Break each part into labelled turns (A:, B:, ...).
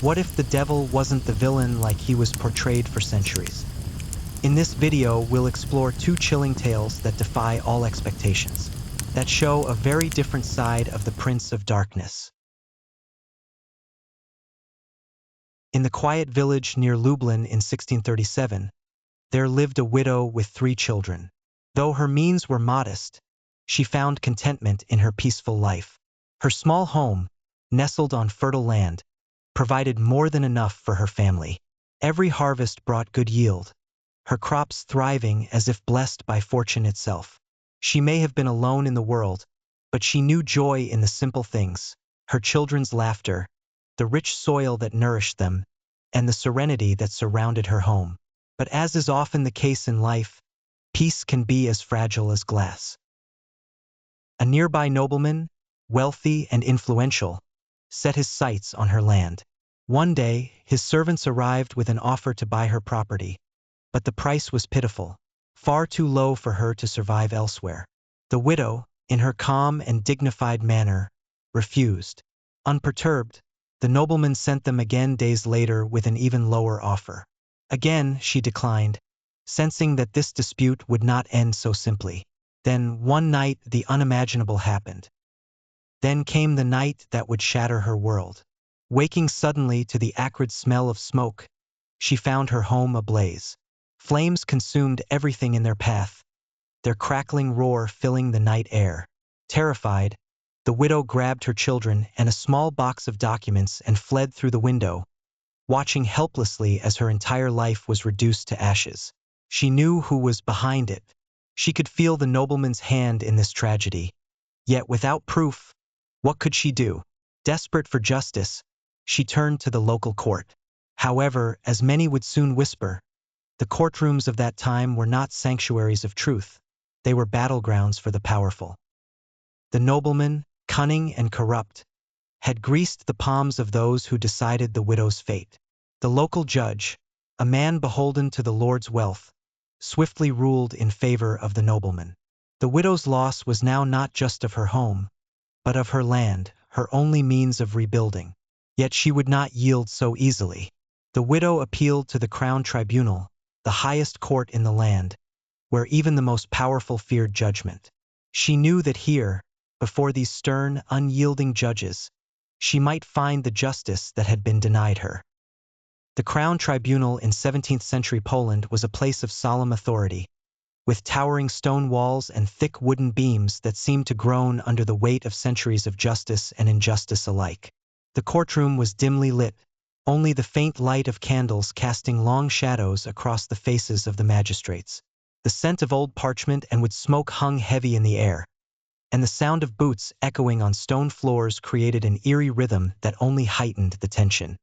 A: What if the devil wasn't the villain like he was portrayed for centuries? In this video, we'll explore two chilling tales that defy all expectations, that show a very different side of the Prince of Darkness. In the quiet village near Lublin in 1637, there lived a widow with 3 children. Though her means were modest, she found contentment in her peaceful life. Her small home, nestled on fertile land, provided more than enough for her family. Every harvest brought good yield, her crops thriving as if blessed by fortune itself. She may have been alone in the world, but she knew joy in the simple things, her children's laughter, the rich soil that nourished them, and the serenity that surrounded her home. But as is often the case in life, peace can be as fragile as glass. A nearby nobleman, wealthy and influential, set his sights on her land. One day, his servants arrived with an offer to buy her property, but the price was pitiful, far too low for her to survive elsewhere. The widow, in her calm and dignified manner, refused. Unperturbed, the nobleman sent them again days later with an even lower offer. Again, she declined, sensing that this dispute would not end so simply. Then, one night, the unimaginable happened. Then came the night that would shatter her world. Waking suddenly to the acrid smell of smoke, she found her home ablaze. Flames consumed everything in their path, their crackling roar filling the night air. Terrified, the widow grabbed her children and a small box of documents and fled through the window, watching helplessly as her entire life was reduced to ashes. She knew who was behind it. She could feel the nobleman's hand in this tragedy. Yet without proof, what could she do? Desperate for justice, she turned to the local court. However, as many would soon whisper, the courtrooms of that time were not sanctuaries of truth. They were battlegrounds for the powerful. The nobleman, cunning and corrupt, had greased the palms of those who decided the widow's fate. The local judge, a man beholden to the lord's wealth, swiftly ruled in favor of the nobleman. The widow's loss was now not just of her home, but of her land, her only means of rebuilding. Yet she would not yield so easily. The widow appealed to the crown tribunal, the highest court in the land, where even the most powerful feared judgment. She knew that here, before these stern, unyielding judges, she might find the justice that had been denied her. The crown tribunal in 17th century Poland was a place of solemn authority, with towering stone walls and thick wooden beams that seemed to groan under the weight of centuries of justice and injustice alike. The courtroom was dimly lit, only the faint light of candles casting long shadows across the faces of the magistrates. The scent of old parchment and wood smoke hung heavy in the air, and the sound of boots echoing on stone floors created an eerie rhythm that only heightened the tension.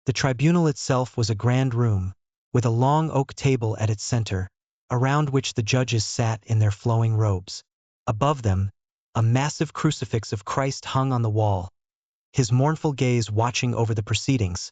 A: The tribunal itself was a grand room, with a long oak table at its center, around which the judges sat in their flowing robes. Above them, a massive crucifix of Christ hung on the wall, his mournful gaze watching over the proceedings,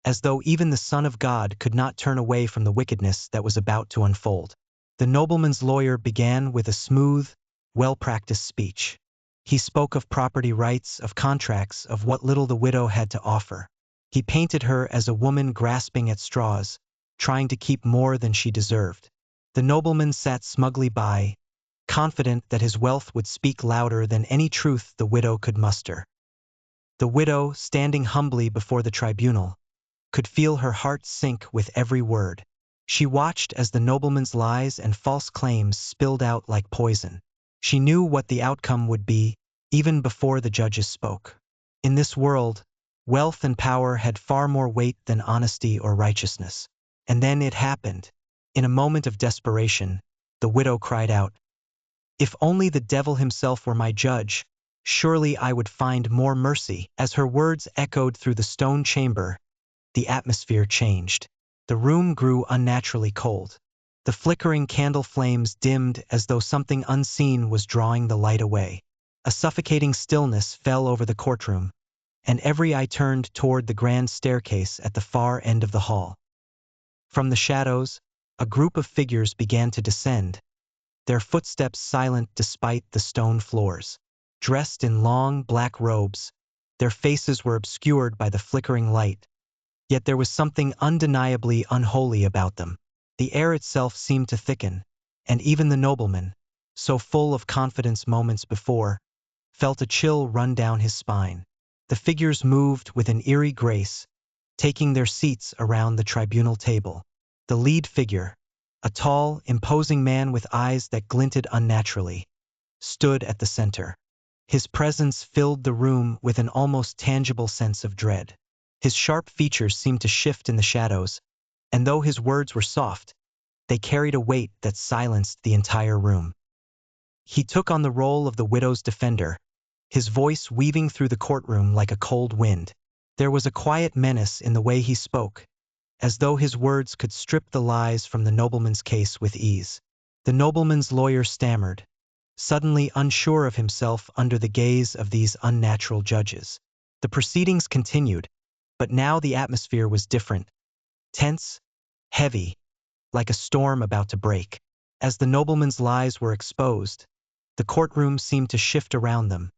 A: as though even the Son of God could not turn away from the wickedness that was about to unfold. The nobleman's lawyer began with a smooth, well-practiced speech. He spoke of property rights, of contracts, of what little the widow had to offer. He painted her as a woman grasping at straws, trying to keep more than she deserved. The nobleman sat smugly by, confident that his wealth would speak louder than any truth the widow could muster. The widow, standing humbly before the tribunal, could feel her heart sink with every word. She watched as the nobleman's lies and false claims spilled out like poison. She knew what the outcome would be, even before the judges spoke. In this world, wealth and power had far more weight than honesty or righteousness. And then it happened. In a moment of desperation, the widow cried out, "If only the devil himself were my judge, surely I would find more mercy." As her words echoed through the stone chamber, the atmosphere changed. The room grew unnaturally cold. The flickering candle flames dimmed as though something unseen was drawing the light away. A suffocating stillness fell over the courtroom, and every eye turned toward the grand staircase at the far end of the hall. From the shadows, a group of figures began to descend, their footsteps silent despite the stone floors. Dressed in long, black robes, Their faces were obscured by the flickering light, yet there was something undeniably unholy about them. The air itself seemed to thicken, and even the nobleman, so full of confidence moments before, felt a chill run down his spine. The figures moved with an eerie grace, taking their seats around the tribunal table. The lead figure, a tall, imposing man with eyes that glinted unnaturally, stood at the center. His presence filled the room with an almost tangible sense of dread. His sharp features seemed to shift in the shadows, and though his words were soft, they carried a weight that silenced the entire room. He took on the role of the widow's defender, his voice weaving through the courtroom like a cold wind. There was a quiet menace in the way he spoke, as though his words could strip the lies from the nobleman's case with ease. The nobleman's lawyer stammered, suddenly unsure of himself under the gaze of these unnatural judges. The proceedings continued, but now the atmosphere was different, tense, heavy, like a storm about to break. As the nobleman's lies were exposed, the courtroom seemed to shift around them,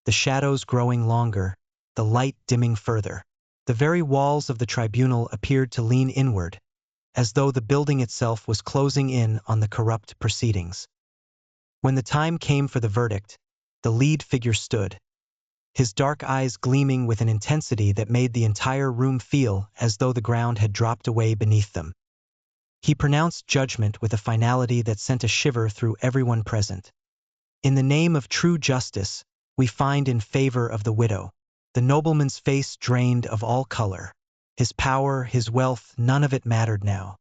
A: the shadows growing longer, the light dimming further. The very walls of the tribunal appeared to lean inward, as though the building itself was closing in on the corrupt proceedings. When the time came for the verdict, the lead figure stood, his dark eyes gleaming with an intensity that made the entire room feel as though the ground had dropped away beneath them. He pronounced judgment with a finality that sent a shiver through everyone present. In the name of true justice, we find in favor of the widow. The nobleman's face drained of all color. His power, his wealth, none of it mattered now.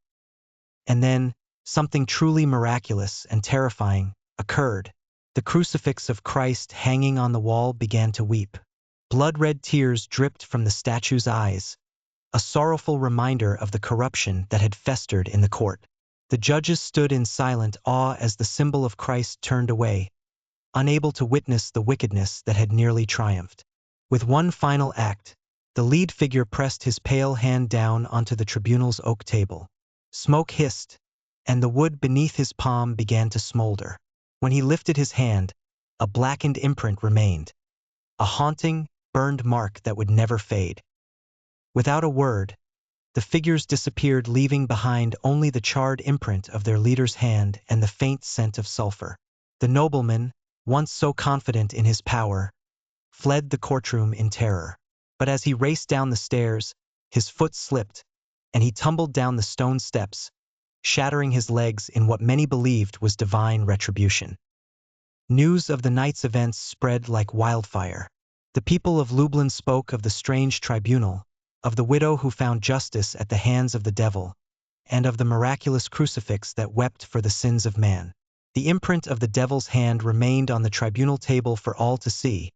A: And then, something truly miraculous and terrifying occurred. The crucifix of Christ hanging on the wall began to weep. Blood-red tears dripped from the statue's eyes, a sorrowful reminder of the corruption that had festered in the court. The judges stood in silent awe as the symbol of Christ turned away, unable to witness the wickedness that had nearly triumphed. With one final act, the lead figure pressed his pale hand down onto the tribunal's oak table. Smoke hissed, and the wood beneath his palm began to smolder. When he lifted his hand, a blackened imprint remained, a haunting, burned mark that would never fade. Without a word, the figures disappeared, leaving behind only the charred imprint of their leader's hand and the faint scent of sulfur. The nobleman, once so confident in his power, fled the courtroom in terror. But as he raced down the stairs, his foot slipped, and he tumbled down the stone steps, shattering his legs in what many believed was divine retribution. News of the night's events spread like wildfire. The people of Lublin spoke of the strange tribunal, of the widow who found justice at the hands of the devil, and of the miraculous crucifix that wept for the sins of man. The imprint of the devil's hand remained on the tribunal table for all to see,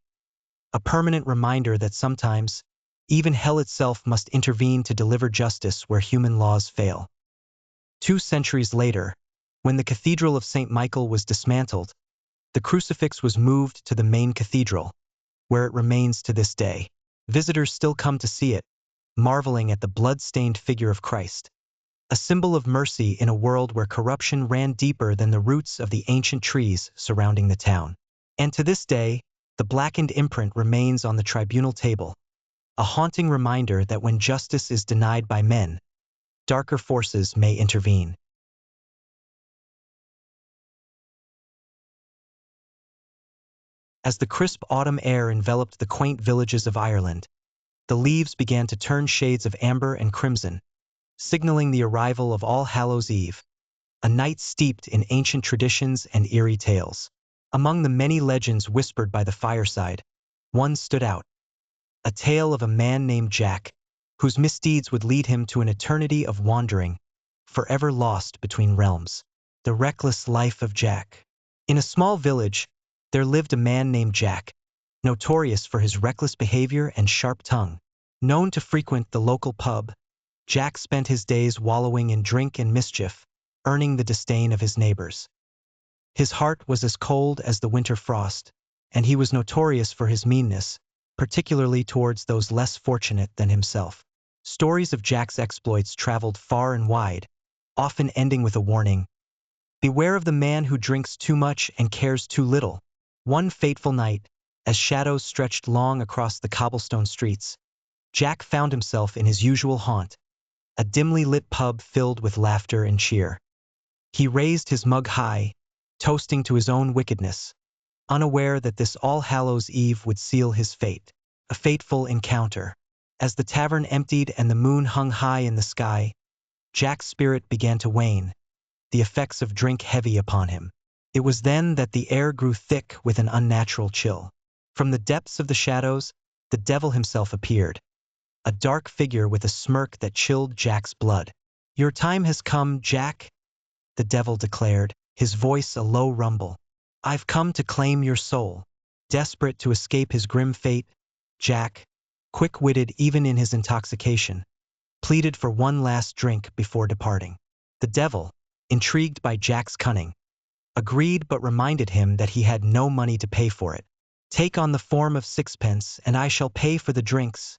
A: a permanent reminder that sometimes, even hell itself must intervene to deliver justice where human laws fail. 2 centuries later, when the Cathedral of St. Michael was dismantled, the crucifix was moved to the main cathedral, where it remains to this day. Visitors still come to see it, marveling at the blood-stained figure of Christ, a symbol of mercy in a world where corruption ran deeper than the roots of the ancient trees surrounding the town. And to this day, the blackened imprint remains on the tribunal table, a haunting reminder that when justice is denied by men, darker forces may intervene. As the crisp autumn air enveloped the quaint villages of Ireland, the leaves began to turn shades of amber and crimson, signaling the arrival of All Hallows' Eve, a night steeped in ancient traditions and eerie tales. Among the many legends whispered by the fireside, one stood out, a tale of a man named Jack, whose misdeeds would lead him to an eternity of wandering, forever lost between realms. The reckless life of Jack. In a small village, there lived a man named Jack, notorious for his reckless behavior and sharp tongue. Known to frequent the local pub, Jack spent his days wallowing in drink and mischief, earning the disdain of his neighbors. His heart was as cold as the winter frost, and he was notorious for his meanness, particularly towards those less fortunate than himself. Stories of Jack's exploits traveled far and wide, often ending with a warning: beware of the man who drinks too much and cares too little. One fateful night, As shadows stretched long across the cobblestone streets, Jack found himself in his usual haunt, a dimly lit pub filled with laughter and cheer. He raised his mug high, toasting to his own wickedness, unaware that this All Hallows' Eve would seal his fate, a fateful encounter. As the tavern emptied and the moon hung high in the sky, Jack's spirit began to wane, the effects of drink heavy upon him. It was then that the air grew thick with an unnatural chill. From the depths of the shadows, the devil himself appeared, a dark figure with a smirk that chilled Jack's blood. "Your time has come, Jack," the devil declared, his voice a low rumble. "I've come to claim your soul." Desperate to escape his grim fate, Jack, quick-witted even in his intoxication, pleaded for one last drink before departing. The devil, intrigued by Jack's cunning, agreed but reminded him that he had no money to pay for it. "Take on the form of sixpence, and I shall pay for the drinks,"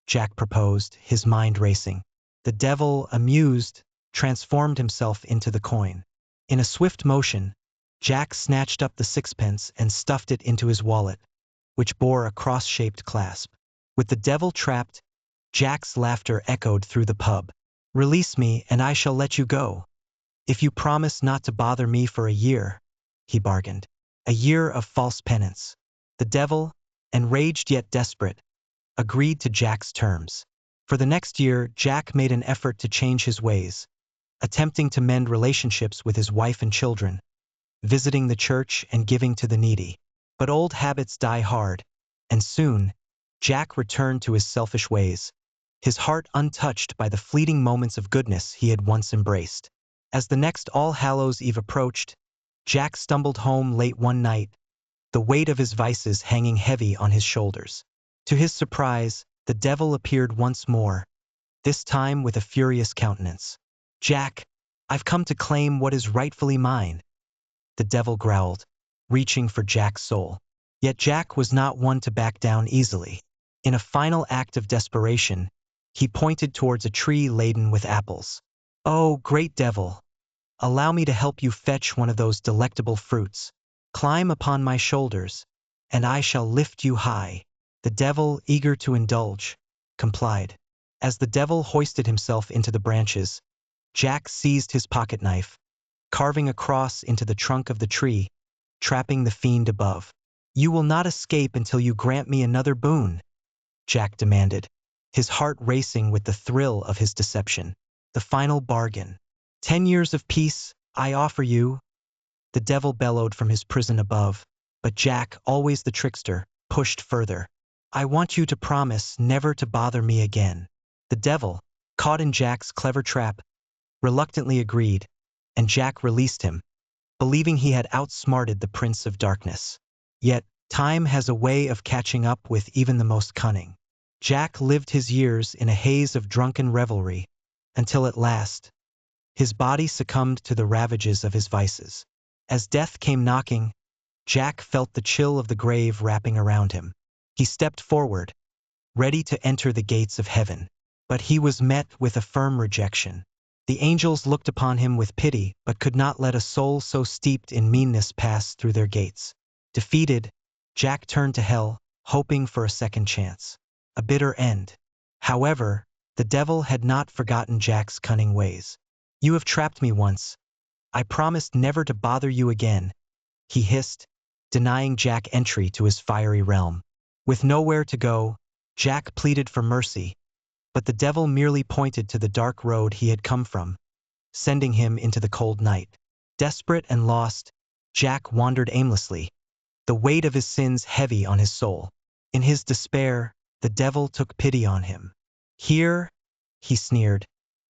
A: Jack proposed, his mind racing. The devil, amused, transformed himself into the coin. In a swift motion, Jack snatched up the sixpence and stuffed it into his wallet, which bore a cross-shaped clasp. With the devil trapped, Jack's laughter echoed through the pub. "Release me, and I shall let you go. If you promise not to bother me for a year," he bargained. "A year of false penance." The devil, enraged yet desperate, agreed to Jack's terms. For the next year, Jack made an effort to change his ways, attempting to mend relationships with his wife and children, visiting the church and giving to the needy. But old habits die hard, and soon, Jack returned to his selfish ways, his heart untouched by the fleeting moments of goodness he had once embraced. As the next All Hallows' Eve approached, Jack stumbled home late one night, the weight of his vices hanging heavy on his shoulders. To his surprise, the devil appeared once more, this time with a furious countenance. "Jack, I've come to claim what is rightfully mine," the devil growled, reaching for Jack's soul. Yet Jack was not one to back down easily. In a final act of desperation, he pointed towards a tree laden with apples. "Oh, great devil, allow me to help you fetch one of those delectable fruits. Climb upon my shoulders, and I shall lift you high." The devil, eager to indulge, complied. As the devil hoisted himself into the branches, Jack seized his pocket knife, carving a cross into the trunk of the tree, trapping the fiend above. "You will not escape until you grant me another boon," Jack demanded, his heart racing with the thrill of his deception. The final bargain. "10 years of peace, I offer you," the devil bellowed from his prison above. But Jack, always the trickster, pushed further. "I want you to promise never to bother me again." The devil, caught in Jack's clever trap, reluctantly agreed, and Jack released him, believing he had outsmarted the Prince of Darkness. Yet, time has a way of catching up with even the most cunning. Jack lived his years in a haze of drunken revelry, until at last, his body succumbed to the ravages of his vices. As death came knocking, Jack felt the chill of the grave wrapping around him. He stepped forward, ready to enter the gates of heaven. But he was met with a firm rejection. The angels looked upon him with pity, but could not let a soul so steeped in meanness pass through their gates. Defeated, Jack turned to hell, hoping for a second chance. A bitter end. However, the devil had not forgotten Jack's cunning ways. "You have trapped me once. I promised never to bother you again," he hissed, denying Jack entry to his fiery realm. With nowhere to go, Jack pleaded for mercy, but the devil merely pointed to the dark road he had come from, sending him into the cold night. Desperate and lost, Jack wandered aimlessly, the weight of his sins heavy on his soul. In his despair, the devil took pity on him. "Here," he sneered,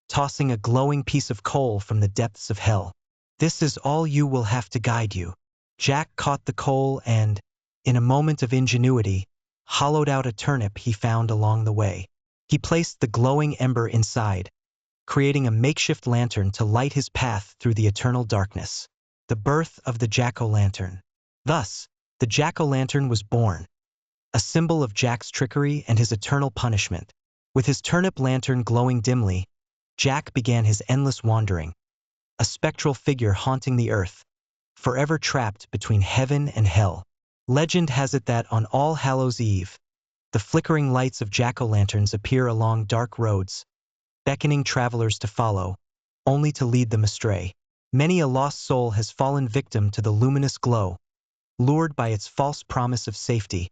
A: tossing a glowing piece of coal from the depths of hell. "This is all you will have to guide you." Jack caught the coal and, in a moment of ingenuity, hollowed out a turnip he found along the way. He placed the glowing ember inside, creating a makeshift lantern to light his path through the eternal darkness. The birth of the jack-o'-lantern. Thus, the jack-o'-lantern was born, a symbol of Jack's trickery and his eternal punishment. With his turnip lantern glowing dimly, Jack began his endless wandering, a spectral figure haunting the earth, forever trapped between heaven and hell. Legend has it that on All Hallows' Eve, the flickering lights of jack-o'-lanterns appear along dark roads, beckoning travelers to follow, only to lead them astray. Many a lost soul has fallen victim to the luminous glow, lured by its false promise of safety,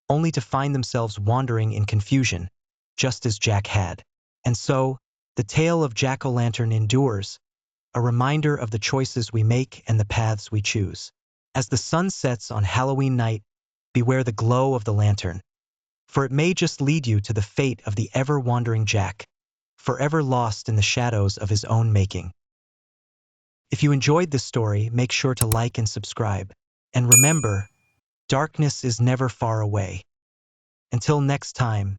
A: only to find themselves wandering in confusion, just as Jack had. And so, the tale of Jack-o'-lantern endures, a reminder of the choices we make and the paths we choose. As the sun sets on Halloween night, beware the glow of the lantern, for it may just lead you to the fate of the ever-wandering Jack, forever lost in the shadows of his own making. If you enjoyed this story, make sure to like and subscribe. And remember, darkness is never far away. Until next time,